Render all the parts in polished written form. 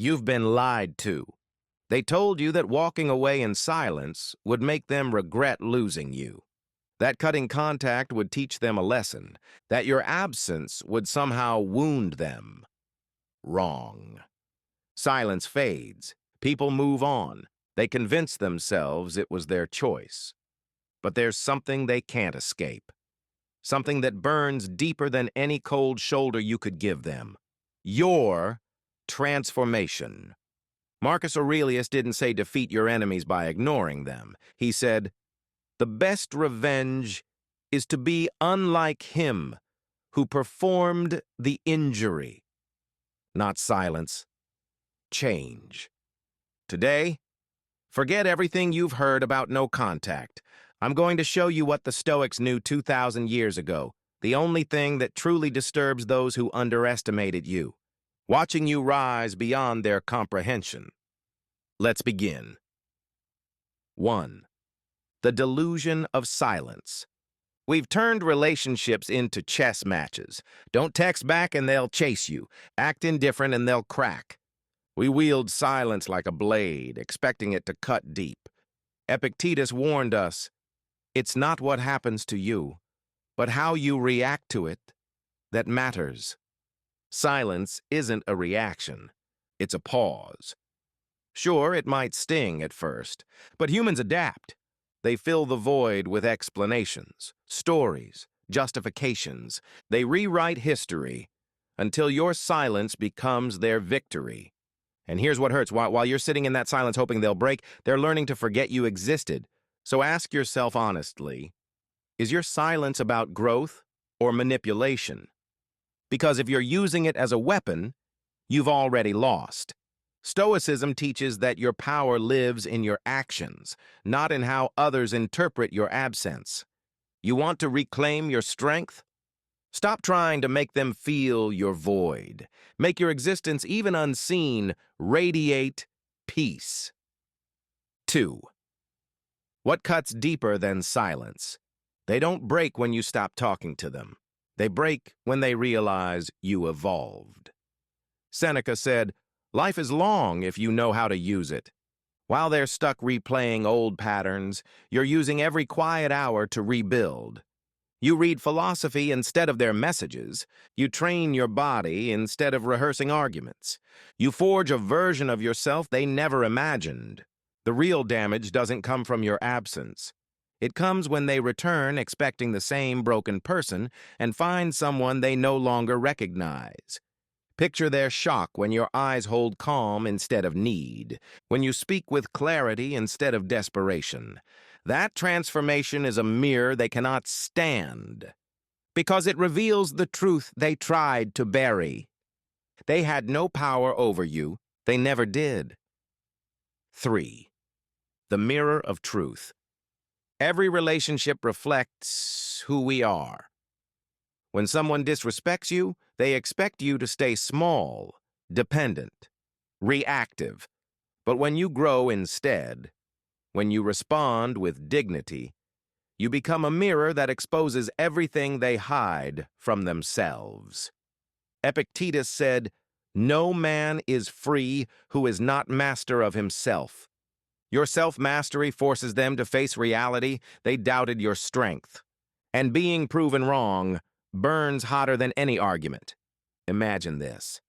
You've been lied to. They told you that walking away in silence would make them regret losing you. That cutting contact would teach them a lesson, that your absence would somehow wound them. Wrong. Silence fades. People move on. They convince themselves it was their choice. But there's something they can't escape. Something that burns deeper than any cold shoulder you could give them. Your transformation. Marcus Aurelius didn't say defeat your enemies by ignoring them. He said, the best revenge is to be unlike him who performed the injury. Not silence. Change. Today, forget everything you've heard about no contact. I'm going to show you what the Stoics knew 2,000 years ago, the only thing that truly disturbs those who underestimated you, watching you rise beyond their comprehension. Let's begin. 1. The delusion of silence. We've turned relationships into chess matches. Don't text back and they'll chase you. Act indifferent and they'll crack. We wield silence like a blade, expecting it to cut deep. Epictetus warned us, it's not what happens to you, but how you react to it that matters. Silence isn't a reaction. It's a pause. Sure, it might sting at first, but humans adapt. They fill the void with explanations, stories, justifications. They rewrite history until your silence becomes their victory. And here's what hurts. While you're sitting in that silence hoping they'll break, they're learning to forget you existed. So ask yourself honestly, is your silence about growth or manipulation? Because if you're using it as a weapon, you've already lost. Stoicism teaches that your power lives in your actions, not in how others interpret your absence. You want to reclaim your strength? Stop trying to make them feel your void. Make your existence, even unseen, radiate peace. 2. What cuts deeper than silence? They don't break when you stop talking to them. They break when they realize you evolved. Seneca said, life is long if you know how to use it. While they're stuck replaying old patterns, you're using every quiet hour to rebuild. You read philosophy instead of their messages. You train your body instead of rehearsing arguments. You forge a version of yourself they never imagined. The real damage doesn't come from your absence. It comes when they return expecting the same broken person and find someone they no longer recognize. Picture their shock when your eyes hold calm instead of need, when you speak with clarity instead of desperation. That transformation is a mirror they cannot stand, because it reveals the truth they tried to bury. They had no power over you. They never did. 3. The mirror of truth. Every relationship reflects who we are. When someone disrespects you, they expect you to stay small, dependent, reactive. But when you grow instead, when you respond with dignity, you become a mirror that exposes everything they hide from themselves. Epictetus said, no man is free who is not master of himself. Your self-mastery forces them to face reality they doubted your strength. And being proven wrong burns hotter than any argument. Imagine this.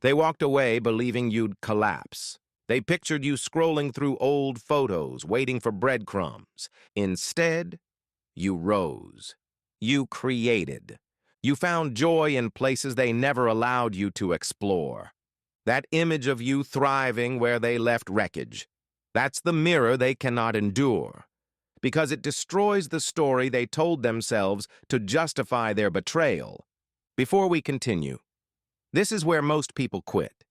They walked away believing you'd collapse. They pictured you scrolling through old photos, waiting for breadcrumbs. Instead, you rose. You created. You found joy in places they never allowed you to explore. That image of you thriving where they left wreckage. That's the mirror they cannot endure, because it destroys the story they told themselves to justify their betrayal. Before we continue, this is where most people quit.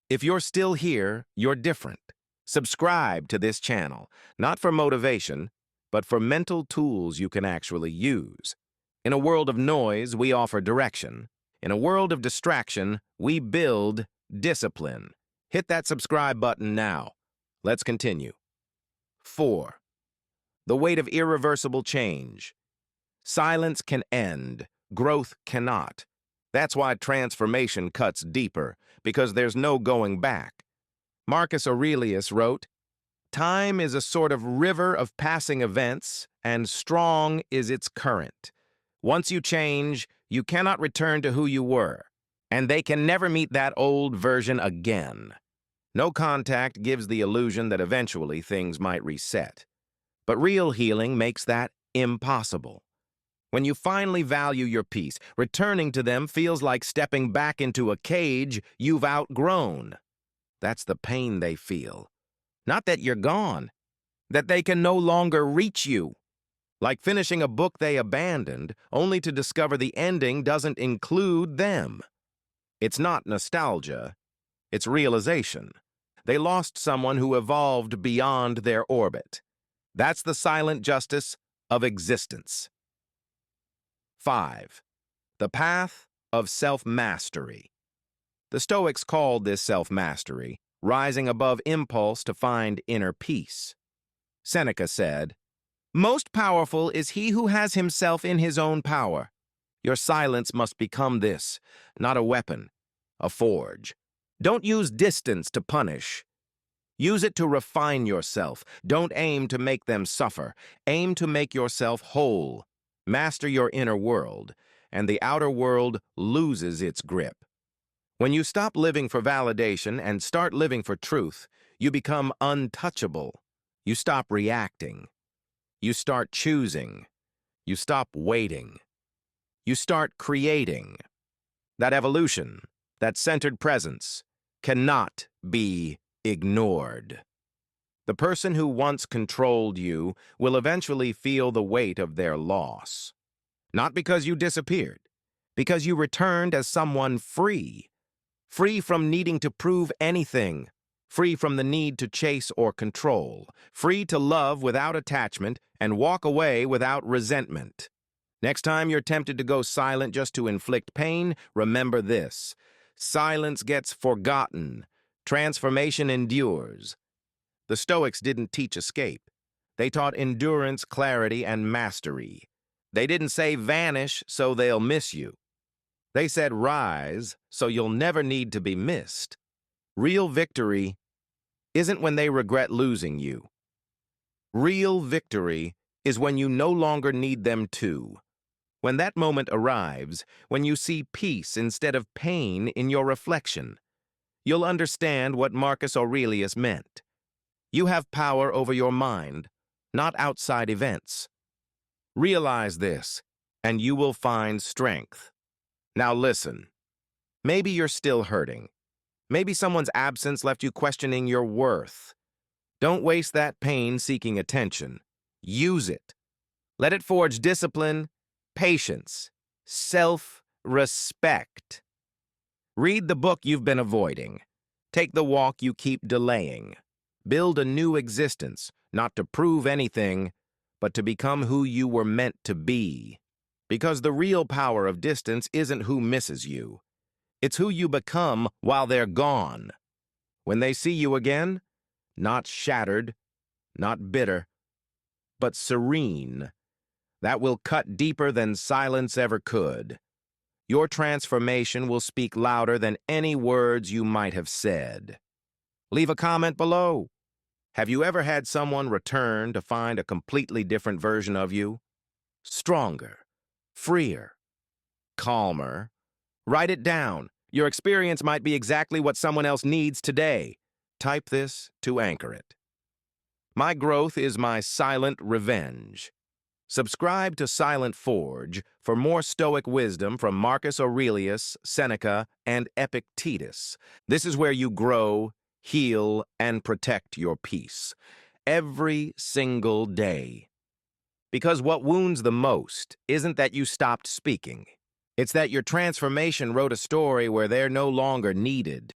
If you're still here, you're different. Subscribe to this channel, not for motivation, but for mental tools you can actually use. In a world of noise, we offer direction. In a world of distraction, we build discipline. Hit that subscribe button now. Let's continue. 4. The weight of irreversible change. Silence can end, growth cannot. That's why transformation cuts deeper, because there's no going back. Marcus Aurelius wrote, "Time is a sort of river of passing events, and strong is its current. Once you change, you cannot return to who you were, and they can never meet that old version again." No contact gives the illusion that eventually things might reset. But real healing makes that impossible. When you finally value your peace, returning to them feels like stepping back into a cage you've outgrown. That's the pain they feel. Not that you're gone, that they can no longer reach you. Like finishing a book they abandoned, only to discover the ending doesn't include them. It's not nostalgia, it's realization. They lost someone who evolved beyond their orbit. That's the silent justice of existence. 5. The path of self-mastery. The Stoics called this self-mastery rising above impulse to find inner peace. Seneca said, "Most powerful is he who has himself in his own power. Your silence must become this, not a weapon, a forge. Don't use distance to punish. Use it to refine yourself. Don't aim to make them suffer. Aim to make yourself whole. Master your inner world, and the outer world loses its grip. When you stop living for validation and start living for truth, you become untouchable. You stop reacting. You start choosing. You stop waiting. You start creating. That evolution, that centered presence, cannot be ignored. The person who once controlled you will eventually feel the weight of their loss. Not because you disappeared, because you returned as someone free. Free from needing to prove anything. Free from the need to chase or control. Free to love without attachment and walk away without resentment. Next time you're tempted to go silent just to inflict pain, remember this. Silence gets forgotten. Transformation endures. The Stoics didn't teach escape. They taught endurance, clarity, and mastery. They didn't say vanish so they'll miss you. They said rise so you'll never need to be missed. Real victory isn't when they regret losing you. Real victory is when you no longer need them to. When that moment arrives, when you see peace instead of pain in your reflection, you'll understand what Marcus Aurelius meant. You have power over your mind, not outside events. Realize this, and you will find strength. Now listen. Maybe you're still hurting. Maybe someone's absence left you questioning your worth. Don't waste that pain seeking attention. Use it. Let it forge discipline, patience, self-respect. Read the book you've been avoiding. Take the walk you keep delaying. Build a new existence, not to prove anything, but to become who you were meant to be. Because the real power of distance isn't who misses you. It's who you become while they're gone. When they see you again, not shattered, not bitter, but serene, that will cut deeper than silence ever could. Your transformation will speak louder than any words you might have said. Leave a comment below. Have you ever had someone return to find a completely different version of you? Stronger, freer, calmer. Write it down. Your experience might be exactly what someone else needs today. Type this to anchor it. My growth is my silent revenge. Subscribe to Silent Forge for more Stoic wisdom from Marcus Aurelius, Seneca, and Epictetus. This is where you grow, heal, and protect your peace. Every single day. Because what wounds the most isn't that you stopped speaking. It's that your transformation wrote a story where they're no longer needed.